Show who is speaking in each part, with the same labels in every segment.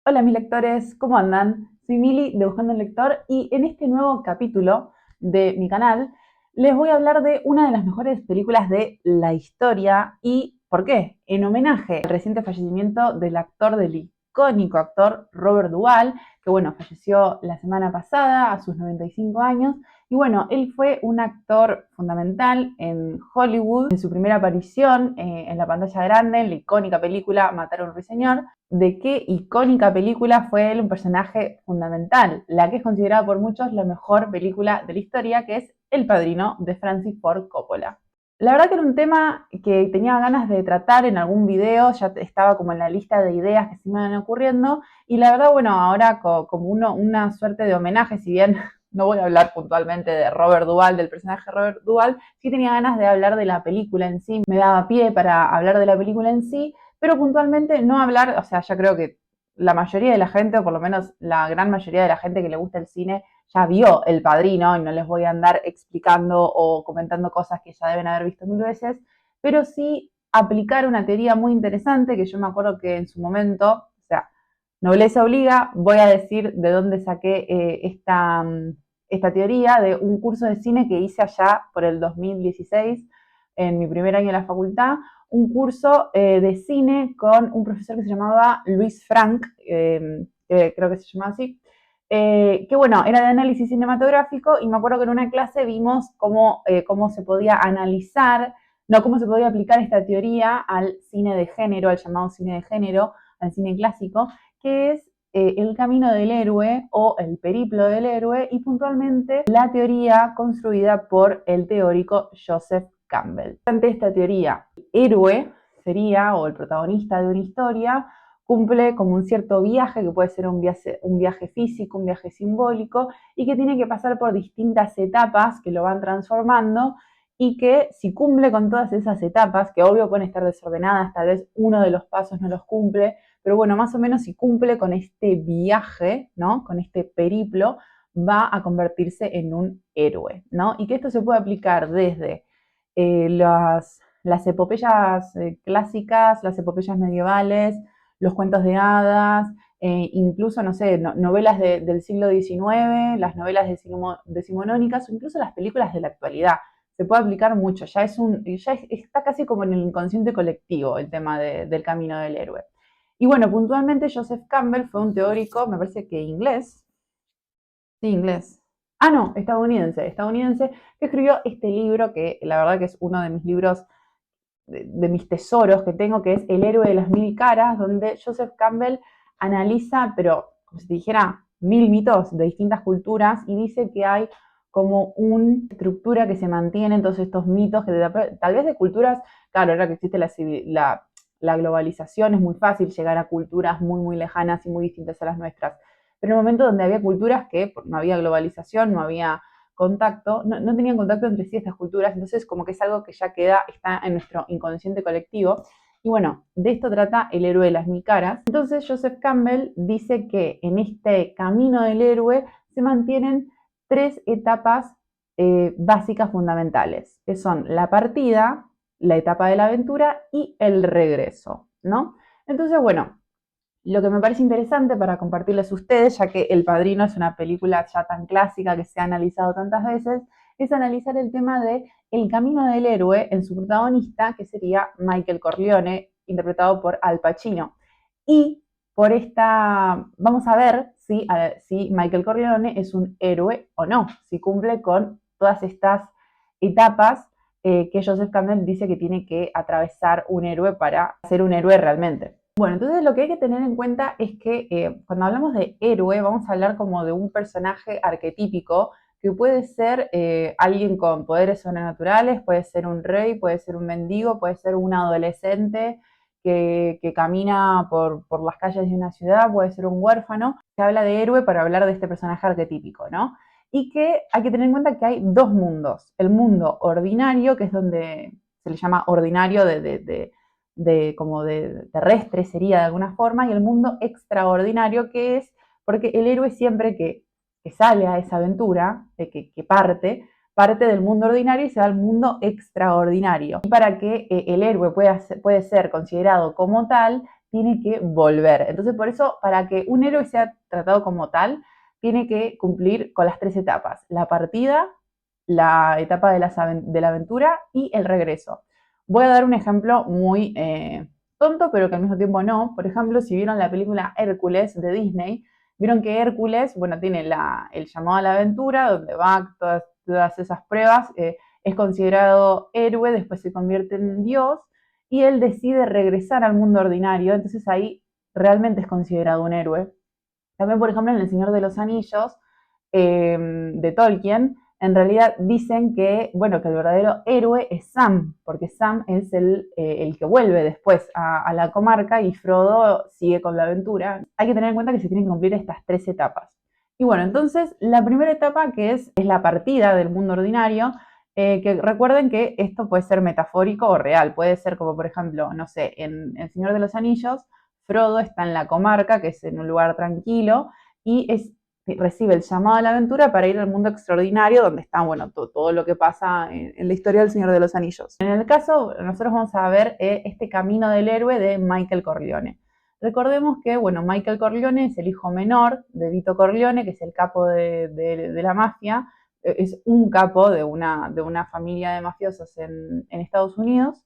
Speaker 1: Hola mis lectores, ¿cómo andan? Soy Mili de Buscando un Lector y en este nuevo capítulo de mi canal les voy a hablar de una de las mejores películas de la historia y ¿por qué? En homenaje al reciente fallecimiento del icónico actor Robert Duvall, que bueno, falleció la semana pasada a sus 95 años. Y bueno, él fue un actor fundamental en Hollywood, en su primera aparición en la pantalla grande, en la icónica película Matar a un ruiseñor. ¿De qué icónica película fue él un personaje fundamental? La que es considerada por muchos la mejor película de la historia, que es El Padrino de Francis Ford Coppola. La verdad que era un tema que tenía ganas de tratar en algún video, ya estaba como en la lista de ideas que se me iban ocurriendo, y la verdad, bueno, ahora como una suerte de homenaje, si bien no voy a hablar puntualmente de Robert Duvall, del personaje Robert Duvall, sí tenía ganas de hablar de la película en sí, me daba pie para hablar de la película en sí, pero puntualmente no hablar, o sea, ya creo que la mayoría de la gente, o por lo menos la gran mayoría de la gente que le gusta el cine, ya vio El Padrino y no les voy a andar explicando o comentando cosas que ya deben haber visto mil veces, pero sí aplicar una teoría muy interesante que yo me acuerdo que en su momento, o sea, nobleza obliga, voy a decir de dónde saqué esta teoría de un curso de cine que hice allá por el 2016, en mi primer año en la facultad, un curso de cine con un profesor que se llamaba Luis Frank, creo que se llamaba así, que bueno, era de análisis cinematográfico y me acuerdo que en una clase vimos cómo se podía analizar, no cómo se podía aplicar esta teoría al cine de género, al llamado cine de género, al cine clásico, que es el camino del héroe o el periplo del héroe y puntualmente la teoría construida por el teórico Joseph Campbell. Ante esta teoría, el héroe sería, o el protagonista de una historia, cumple como un cierto viaje, que puede ser un viaje físico, un viaje simbólico, y que tiene que pasar por distintas etapas que lo van transformando, y que si cumple con todas esas etapas, que obvio pueden estar desordenadas, tal vez uno de los pasos no los cumple, pero bueno, más o menos si cumple con este viaje, ¿no? Con este periplo, va a convertirse en un héroe, ¿no? Y que esto se puede aplicar desde las epopeyas clásicas, las epopeyas medievales, los cuentos de hadas, incluso, no sé, novelas del siglo XIX, las novelas decimonónicas o incluso las películas de la actualidad. Se puede aplicar mucho, está casi como en el inconsciente colectivo el tema del camino del héroe. Y bueno, puntualmente Joseph Campbell fue un teórico, me parece que inglés, sí, inglés. Ah, no, estadounidense, que escribió este libro que la verdad que es uno de mis libros de mis tesoros que tengo, que es El héroe de las mil caras, donde Joseph Campbell analiza, pero como si te dijera, mil mitos de distintas culturas y dice que hay como una estructura que se mantiene en todos estos mitos, que tal vez de culturas, claro, ahora que existe la globalización es muy fácil llegar a culturas muy, muy lejanas y muy distintas a las nuestras. Pero en el momento donde había culturas que no había globalización, no había contacto, no tenían contacto entre sí estas culturas, entonces como que es algo que ya está en nuestro inconsciente colectivo. Y bueno, de esto trata El héroe de las mil caras. Entonces Joseph Campbell dice que en este camino del héroe se mantienen tres etapas básicas fundamentales, que son la partida, la etapa de la aventura y el regreso, ¿no? Entonces, bueno, lo que me parece interesante para compartirles a ustedes, ya que El Padrino es una película ya tan clásica que se ha analizado tantas veces, es analizar el tema de el camino del héroe en su protagonista, que sería Michael Corleone, interpretado por Al Pacino. Y vamos a ver si Michael Corleone es un héroe o no, si cumple con todas estas etapas que Joseph Campbell dice que tiene que atravesar un héroe para ser un héroe realmente. Bueno, entonces lo que hay que tener en cuenta es que cuando hablamos de héroe vamos a hablar como de un personaje arquetípico que puede ser alguien con poderes sobrenaturales, puede ser un rey, puede ser un mendigo, puede ser un adolescente que camina por las calles de una ciudad, puede ser un huérfano. Se habla de héroe para hablar de este personaje arquetípico, ¿no? Y que hay que tener en cuenta que hay dos mundos. El mundo ordinario, que es donde se le llama ordinario como de terrestre sería de alguna forma, y el mundo extraordinario, que es porque el héroe siempre que sale a esa aventura, que parte del mundo ordinario y se va al mundo extraordinario. Y para que el héroe puede ser considerado como tal, tiene que volver. Entonces, por eso, para que un héroe sea tratado como tal, tiene que cumplir con las 3 etapas: la partida, la etapa de la aventura y el regreso. Voy a dar un ejemplo muy tonto, pero que al mismo tiempo no. Por ejemplo, si vieron la película Hércules de Disney, vieron que Hércules, bueno, tiene el llamado a la aventura, donde va todas esas pruebas, es considerado héroe, después se convierte en Dios, y él decide regresar al mundo ordinario, entonces ahí realmente es considerado un héroe. También, por ejemplo, en El Señor de los Anillos, de Tolkien, en realidad dicen que, bueno, que el verdadero héroe es Sam, porque Sam es el que vuelve después a la comarca y Frodo sigue con la aventura. Hay que tener en cuenta que se tienen que cumplir estas 3 etapas. Y bueno, entonces la primera etapa, que es la partida del mundo ordinario, que recuerden que esto puede ser metafórico o real, puede ser como, por ejemplo, no sé, en El Señor de los Anillos, Frodo está en la comarca, que es en un lugar tranquilo, y recibe el llamado a la aventura para ir al mundo extraordinario, donde está, bueno, todo lo que pasa en la historia del Señor de los Anillos. En el caso, nosotros vamos a ver este camino del héroe de Michael Corleone. Recordemos que, bueno, Michael Corleone es el hijo menor de Vito Corleone, que es el capo de la mafia, es un capo de una familia de mafiosos en Estados Unidos.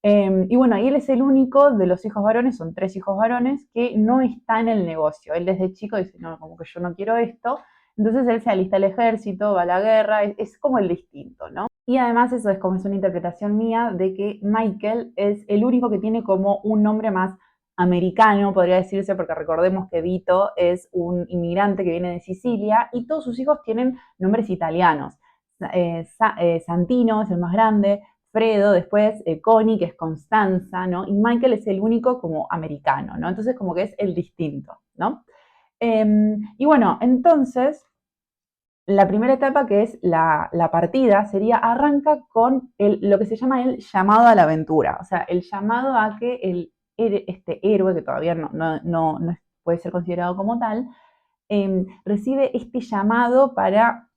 Speaker 1: Y bueno, y él es el único de los hijos varones, son 3 hijos varones, que no está en el negocio. Él desde chico dice, no, como que yo no quiero esto. Entonces él se alista al ejército, va a la guerra, es como el distinto, ¿no? Y además eso es como es una interpretación mía de que Michael es el único que tiene como un nombre más americano, podría decirse, porque recordemos que Vito es un inmigrante que viene de Sicilia y todos sus hijos tienen nombres italianos. Santino es el más grande, Fredo, después Connie, que es Constanza, ¿no? Y Michael es el único como americano, ¿no? Entonces como que es el distinto, ¿no? Y bueno, entonces la primera etapa, que es la partida, arranca con lo que se llama el llamado a la aventura, o sea, el llamado a que este héroe, que todavía no puede ser considerado como tal, recibe este llamado para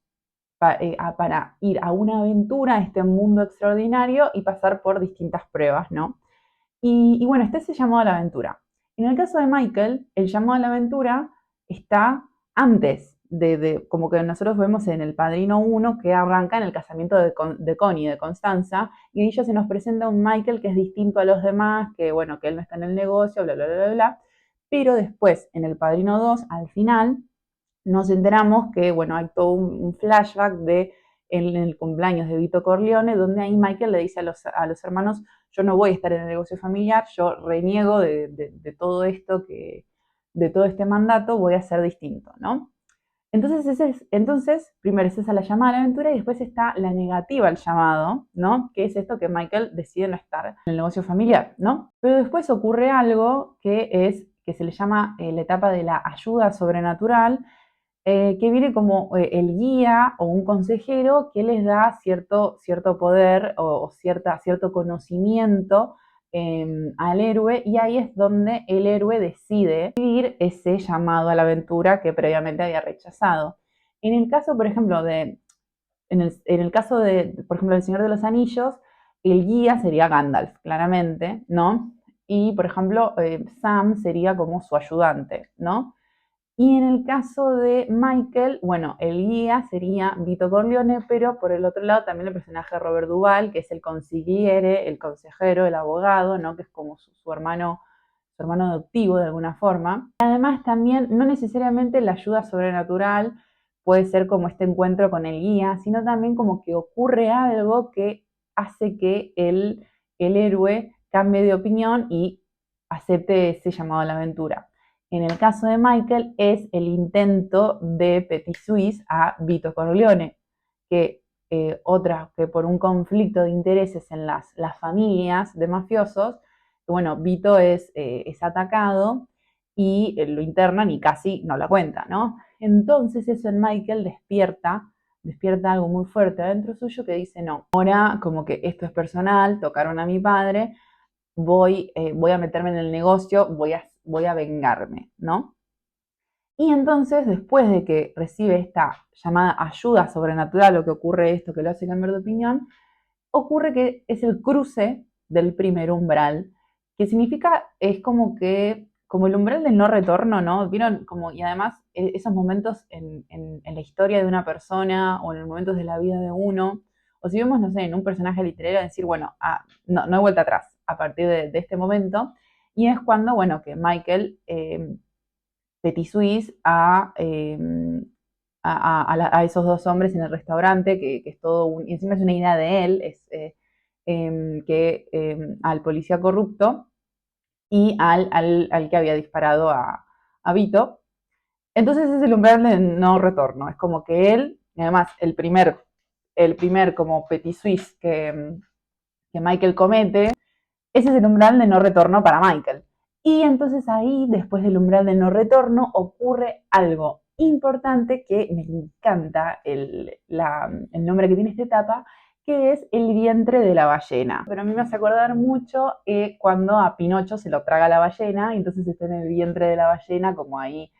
Speaker 1: ir a una aventura, a este mundo extraordinario y pasar por distintas pruebas, ¿no? Y bueno, este se llamó a la aventura. En el caso de Michael, el llamado a la aventura está antes como que nosotros vemos en El Padrino 1, que arranca en el casamiento de Connie, de Constanza, y ahí ya se nos presenta un Michael que es distinto a los demás, que bueno, que él no está en el negocio, bla, bla, bla, bla, bla. Pero después, en El Padrino 2, al final, nos enteramos que, bueno, hay todo un flashback en el cumpleaños de Vito Corleone, donde ahí Michael le dice a los hermanos, yo no voy a estar en el negocio familiar, yo reniego de todo esto, de todo este mandato, voy a ser distinto, ¿no? Entonces, primero es esa la llamada a la aventura y después está la negativa al llamado, ¿no? Que es esto que Michael decide no estar en el negocio familiar, ¿no? Pero después ocurre algo que se le llama la etapa de la ayuda sobrenatural, que viene como el guía o un consejero que les da cierto poder o cierto conocimiento al héroe, y ahí es donde el héroe decide vivir ese llamado a la aventura que previamente había rechazado. En el caso, por ejemplo, en el caso por ejemplo, El Señor de los Anillos, el guía sería Gandalf, claramente, ¿no? Y, por ejemplo, Sam sería como su ayudante, ¿no? Y en el caso de Michael, bueno, el guía sería Vito Corleone, pero por el otro lado también el personaje de Robert Duvall, que es el consigliere, el consejero, el abogado, ¿no? Que es como su hermano adoptivo de alguna forma. Además también no necesariamente la ayuda sobrenatural puede ser como este encuentro con el guía, sino también como que ocurre algo que hace que el héroe cambie de opinión y acepte ese llamado a la aventura. En el caso de Michael es el intento de Petit Suisse a Vito Corleone, que que por un conflicto de intereses en las familias de mafiosos, bueno, Vito es atacado y lo internan y casi no la cuenta, ¿no? Entonces eso en Michael despierta algo muy fuerte adentro suyo que dice, no, ahora como que esto es personal, tocaron a mi padre, voy a meterme en el negocio, voy a vengarme, ¿no? Y entonces, después de que recibe esta llamada ayuda sobrenatural, o que ocurre esto que lo hace cambiar de opinión, ocurre que es el cruce del primer umbral, que significa, es como que, como el umbral del no retorno, ¿no? ¿Vieron? Como, y además, esos momentos en la historia de una persona o en los momentos de la vida de uno, o si vemos, no sé, en un personaje literario, decir, bueno, no hay vuelta atrás a partir de este momento, y es cuando, bueno, que Michael Petit Suisse a esos dos hombres en el restaurante, que es todo y encima es una idea de él, es al policía corrupto y al que había disparado a Vito. Entonces es el umbral de no retorno, es como que él, y además el primer como Petit Suisse que Michael comete, ese es el umbral de no retorno para Michael. Y entonces ahí, después del umbral de no retorno, ocurre algo importante que me encanta el nombre que tiene esta etapa, que es el vientre de la ballena. Pero a mí me hace acordar mucho cuando a Pinocho se lo traga la ballena, y entonces está en el vientre de la ballena, como ahí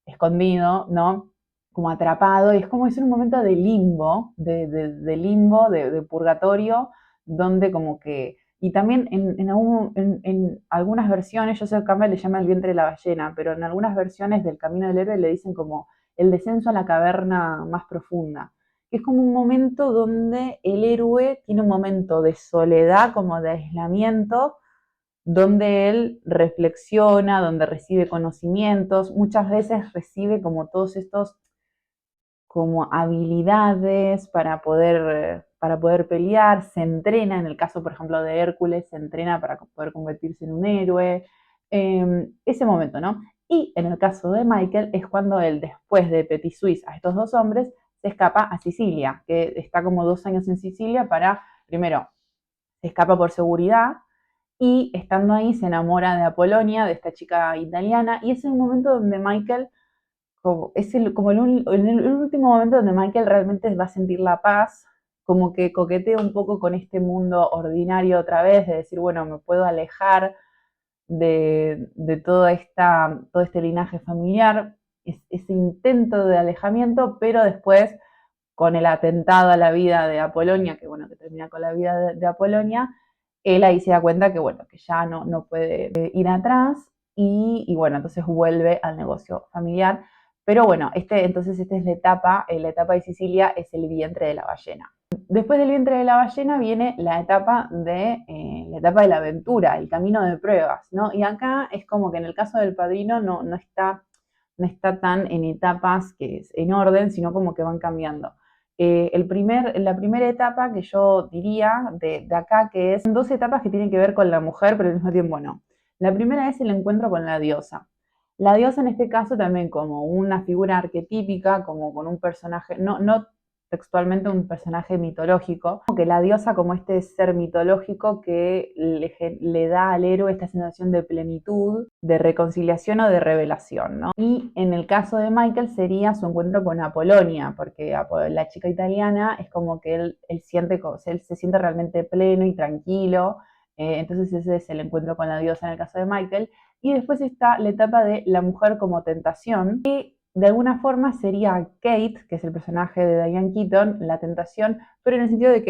Speaker 1: escondido, ¿no? Como atrapado, y es como es un momento de limbo, de limbo, de purgatorio, donde como que y también en algunas versiones, yo sé que Campbell le llama el vientre de la ballena, pero en algunas versiones del Camino del Héroe le dicen como el descenso a la caverna más profunda, que es como un momento donde el héroe tiene un momento de soledad, como de aislamiento, donde él reflexiona, donde recibe conocimientos, muchas veces recibe como todos estos como habilidades para poder pelear, se entrena, en el caso, por ejemplo, de Hércules, se entrena para poder convertirse en un héroe, ese momento, ¿no? Y en el caso de Michael es cuando él, después de Petit Suisse a estos dos hombres, se escapa a Sicilia, que está como 2 años en Sicilia primero, se escapa por seguridad, y estando ahí se enamora de Apolonia, de esta chica italiana, y es el momento donde Michael como el último momento donde Michael realmente va a sentir la paz, como que coquetea un poco con este mundo ordinario otra vez, de decir, bueno, me puedo alejar de todo este linaje familiar, ese intento de alejamiento, pero después con el atentado a la vida de Apolonia, que bueno, que termina con la vida de Apolonia, él ahí se da cuenta que bueno, que ya no puede ir atrás y bueno, entonces vuelve al negocio familiar. Pero bueno, entonces esta es la etapa de Sicilia es el vientre de la ballena. Después del vientre de la ballena viene la etapa de la aventura, el camino de pruebas, ¿no? Y acá es como que en el caso del Padrino no está tan en etapas que es en orden, sino como que van cambiando. La primera etapa que yo diría de acá, que es 2 etapas que tienen que ver con la mujer, pero al mismo tiempo no. La primera es el encuentro con la diosa. La diosa en este caso también como una figura arquetípica, como con un personaje, no textualmente un personaje mitológico, que la diosa como este ser mitológico que le da al héroe esta sensación de plenitud, de reconciliación o de revelación, ¿no? Y en el caso de Michael sería su encuentro con Apolonia, porque la chica italiana es como que él se siente realmente pleno y tranquilo, entonces ese es el encuentro con la diosa en el caso de Michael. Y después está la etapa de la mujer como tentación, que de alguna forma sería Kate, que es el personaje de Diane Keaton, la tentación, pero en el sentido de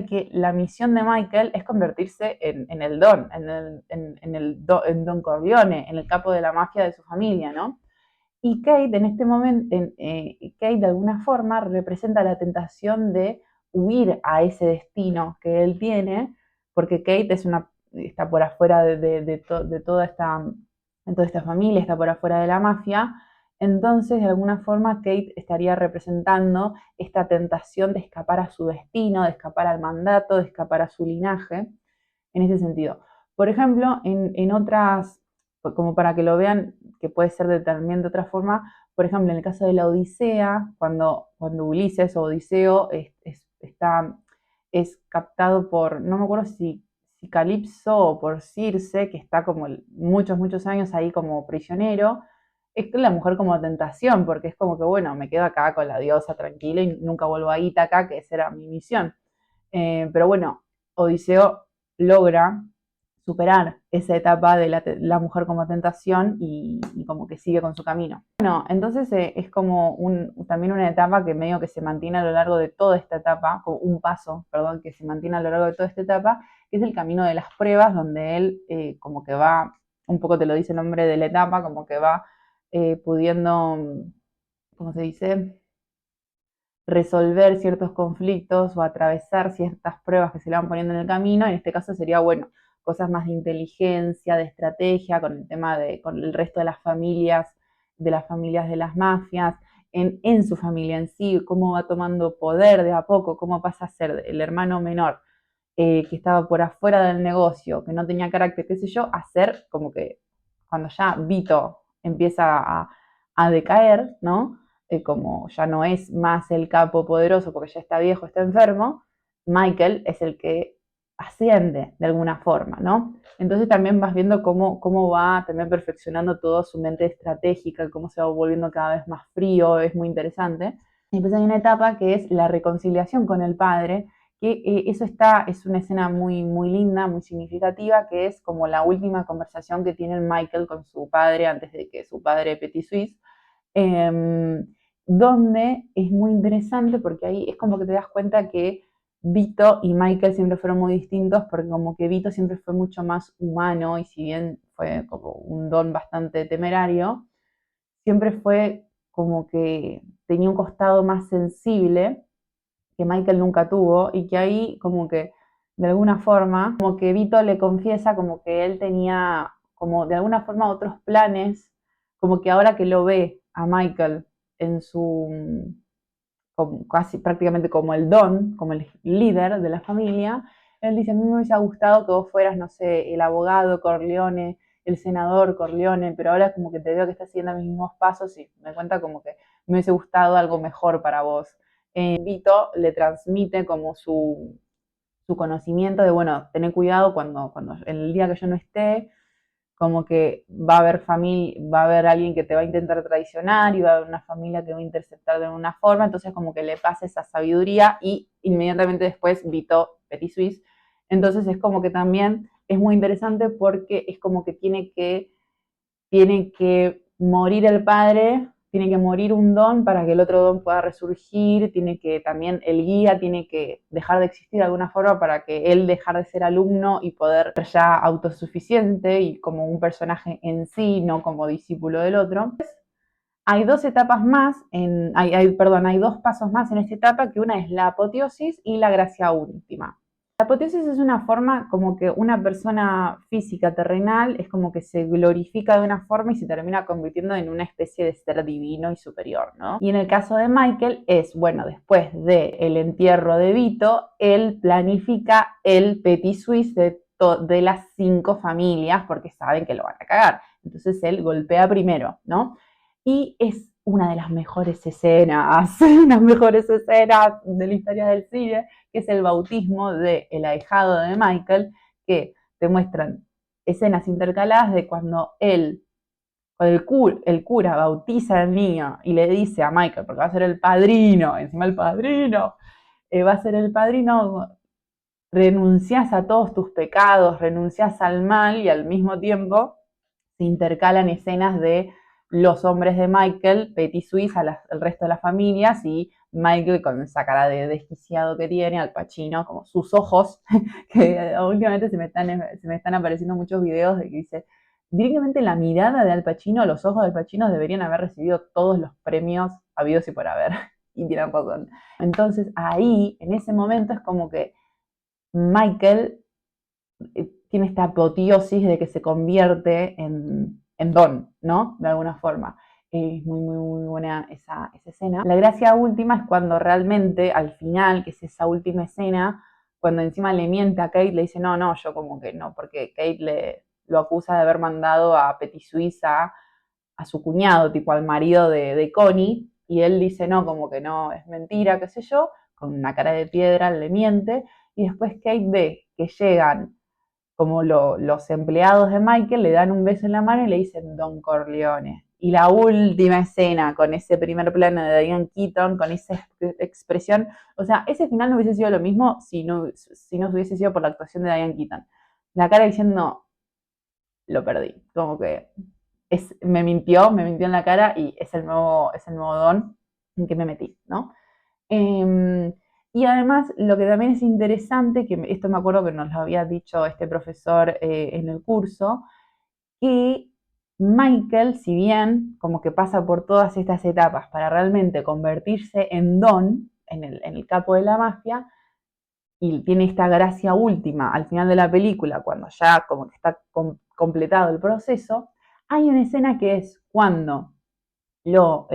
Speaker 1: que la misión de Michael es convertirse en el Don, en Don Corleone, en el capo de la mafia de su familia, ¿no? Y Kate en este momento, Kate de alguna forma representa la tentación de huir a ese destino que él tiene, porque Kate está por afuera de toda esta familia, está por afuera de la mafia. Entonces, de alguna forma, Kate estaría representando esta tentación de escapar a su destino, de escapar al mandato, de escapar a su linaje, en ese sentido. Por ejemplo, en otras, como para que lo vean, que puede ser también de otra forma, por ejemplo, en el caso de la Odisea, cuando Ulises o Odiseo es captado por, no me acuerdo si Calipso o por Circe, que está como muchos, muchos años ahí como prisionero, es la mujer como tentación, porque es como que, bueno, me quedo acá con la diosa tranquila y nunca vuelvo a Ítaca, que esa era mi misión. Pero bueno, Odiseo logra superar esa etapa de la mujer como tentación y como que sigue con su camino. Bueno, entonces es como también una etapa que medio que se mantiene a lo largo de toda esta etapa, como un paso, perdón, que se mantiene a lo largo de toda esta etapa, que es el camino de las pruebas, donde él como que va, un poco te lo dice el nombre de la etapa, como que va pudiendo, ¿cómo se dice?, resolver ciertos conflictos o atravesar ciertas pruebas que se le van poniendo en el camino. En este caso sería, bueno, cosas más de inteligencia, de estrategia, con el tema con el resto de las familias de las mafias, en su familia en sí, cómo va tomando poder de a poco, cómo pasa a ser el hermano menor que estaba por afuera del negocio, que no tenía carácter, qué sé yo, a ser como que cuando ya Vito empieza a decaer, ¿no? Como ya no es más el capo poderoso porque ya está viejo, está enfermo, Michael es el que asciende de alguna forma, ¿no? Entonces también vas viendo cómo va también perfeccionando toda su mente estratégica, cómo se va volviendo cada vez más frío, es muy interesante. Y después hay una etapa que es la reconciliación con el padre, que es una escena muy, muy linda, muy significativa, que es como la última conversación que tiene Michael con su padre antes de que su padre Petit Suisse, donde es muy interesante porque ahí es como que te das cuenta que Vito y Michael siempre fueron muy distintos porque como que Vito siempre fue mucho más humano y si bien fue como un don bastante temerario, siempre fue como que tenía un costado más sensible que Michael nunca tuvo y que ahí como que de alguna forma, como que Vito le confiesa como que él tenía como de alguna forma otros planes, como que ahora que lo ve a Michael en su como casi prácticamente como el don, como el líder de la familia, él dice, a mí me hubiese gustado que vos fueras, no sé, el abogado Corleone, el senador Corleone, pero ahora como que te veo que estás siguiendo mis mismos pasos y me cuenta como que me hubiese gustado algo mejor para vos. Vito le transmite como su conocimiento de, bueno, tener cuidado cuando el día que yo no esté, como que va a haber familia, va a haber alguien que te va a intentar traicionar y va a haber una familia que va a interceptar de alguna forma, entonces como que le pasa esa sabiduría y inmediatamente después Vito Petit Suisse. Entonces es como que también es muy interesante porque es como que tiene que morir el padre, tiene que morir un don para que el otro don pueda resurgir, tiene que también el guía tiene que dejar de existir de alguna forma para que él dejar de ser alumno y poder ser ya autosuficiente y como un personaje en sí, no como discípulo del otro. Hay dos etapas más, hay dos pasos más en esta etapa, que una es la apoteosis y la gracia última. La apoteosis es una forma como que una persona física terrenal es como que se glorifica de una forma y se termina convirtiendo en una especie de ser divino y superior, ¿no? Y en el caso de Michael es, bueno, después del entierro de Vito, él planifica el Petit Suisse de las 5 familias porque saben que lo van a cagar. Entonces él golpea primero, ¿no? Y es una de las mejores escenas, las mejores escenas de la historia del cine, que es el bautismo del ahijado de Michael, que te muestran escenas intercaladas de cuando el cura bautiza al niño y le dice a Michael, porque va a ser el padrino, encima el padrino, va a ser el padrino, renuncias a todos tus pecados, renuncias al mal y al mismo tiempo se intercalan escenas de los hombres de Michael, Petit Suisse, al resto de las familias y Michael con esa cara de desquiciado que tiene, Al Pacino, como sus ojos, que últimamente se me están apareciendo muchos videos de que dice, directamente la mirada de Al Pacino, los ojos de Al Pacino deberían haber recibido todos los premios habidos y por haber, y tienen razón. Entonces ahí, en ese momento, es como que Michael tiene esta apoteosis de que se convierte en don, ¿no? De alguna forma. Es muy, muy, muy buena esa escena. La gracia última es cuando realmente, al final, que es esa última escena, cuando encima le miente a Kate, le dice, no, no, yo como que no, porque Kate lo acusa de haber mandado a Petit Suisse a su cuñado, tipo al marido de Connie, y él dice, no, como que no, es mentira, qué sé yo, con una cara de piedra le miente, y después Kate ve que llegan como los empleados de Michael, le dan un beso en la mano y le dicen Don Corleone. Y la última escena, con ese primer plano de Diane Keaton, con esa expresión, o sea, ese final no hubiese sido lo mismo si no hubiese sido por la actuación de Diane Keaton. la cara diciendo, lo perdí. Como que me mintió en la cara y es el nuevo don en que me metí, ¿no? Eh, y además, lo que también es interesante, que esto me acuerdo que nos lo había dicho este profesor en el curso, que Michael, si bien como que pasa por todas estas etapas para realmente convertirse en Don, en el capo de la mafia, y tiene esta gracia última al final de la película, cuando ya como que está completado el proceso, hay una escena que es cuando lo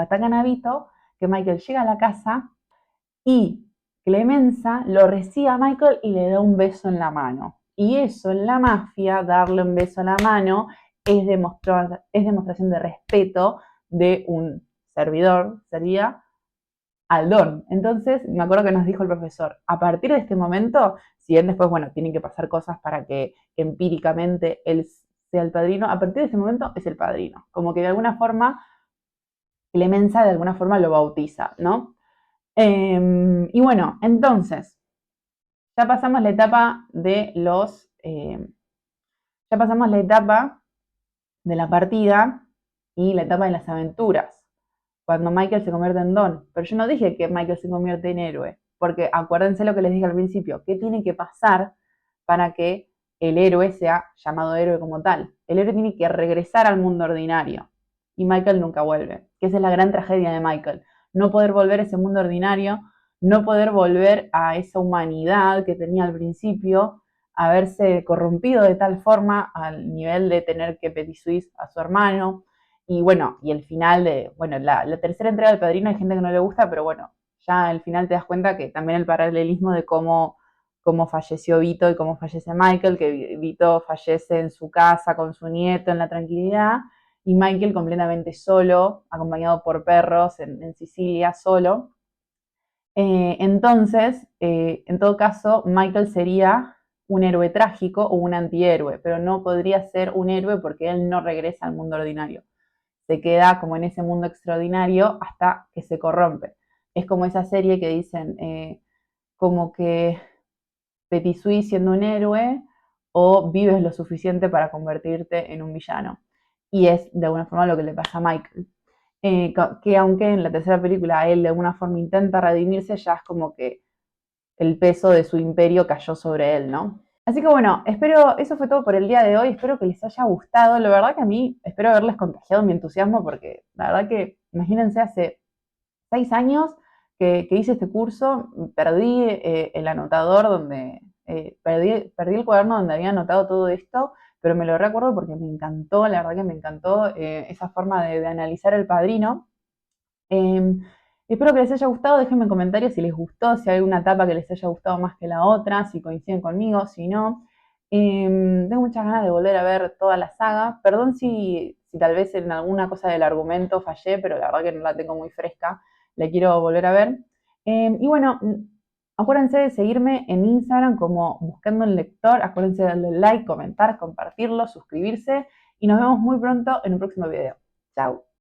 Speaker 1: atacan a Vito, que Michael llega a la casa y Clemenza lo recibe a Michael y le da un beso en la mano. Y eso en la mafia, darle un beso en la mano, es demostración de respeto de un servidor, sería al don. Entonces, me acuerdo que nos dijo el profesor, a partir de este momento, si bien después, bueno, tienen que pasar cosas para que empíricamente él sea el padrino, a partir de ese momento es el padrino. Como que de alguna forma, Clemenza de alguna forma lo bautiza, ¿no? Y bueno, entonces, ya pasamos la etapa de ya pasamos la etapa de la partida y la etapa de las aventuras, cuando Michael se convierte en Don. Pero yo no dije que Michael se convierte en héroe, porque acuérdense lo que les dije al principio, ¿qué tiene que pasar para que el héroe sea llamado héroe como tal? El héroe tiene que regresar al mundo ordinario y Michael nunca vuelve, que esa es la gran tragedia de Michael, no poder volver a ese mundo ordinario, no poder volver a esa humanidad que tenía al principio, haberse corrompido de tal forma al nivel de tener que pedir a su hermano. Y bueno, y el final de, bueno, la tercera entrega del Padrino hay gente que no le gusta, pero bueno, ya al final te das cuenta que también el paralelismo de cómo falleció Vito y cómo fallece Michael, que Vito fallece en su casa con su nieto en la tranquilidad, y Michael completamente solo, acompañado por perros en Sicilia, solo. En todo caso, Michael sería un héroe trágico o un antihéroe, pero no podría ser un héroe porque él no regresa al mundo ordinario. Se queda como en ese mundo extraordinario hasta que se corrompe. Es como esa serie que dicen, como que Petit Suisse siendo un héroe o vives lo suficiente para convertirte en un villano. Y es de alguna forma lo que le pasa a Michael. Que aunque en la tercera película él de alguna forma intenta redimirse, ya es como que el peso de su imperio cayó sobre él, ¿no? Así que bueno, eso fue todo por el día de hoy, espero que les haya gustado, la verdad que a mí espero haberles contagiado mi entusiasmo porque la verdad que, imagínense, hace 6 años que hice este curso, perdí el anotador perdí el cuaderno donde había anotado todo esto, pero me lo recuerdo porque me encantó, la verdad que me encantó esa forma de analizar El Padrino. Eh, Espero que les haya gustado, déjenme en comentarios si les gustó, si hay alguna etapa que les haya gustado más que la otra, si coinciden conmigo, si no. Tengo muchas ganas de volver a ver toda la saga. Perdón si tal vez en alguna cosa del argumento fallé, pero la verdad que no la tengo muy fresca. La quiero volver a ver. Y bueno, acuérdense de seguirme en Instagram como Buscando el Lector. Acuérdense de darle like, comentar, compartirlo, suscribirse. Y nos vemos muy pronto en un próximo video. Chao.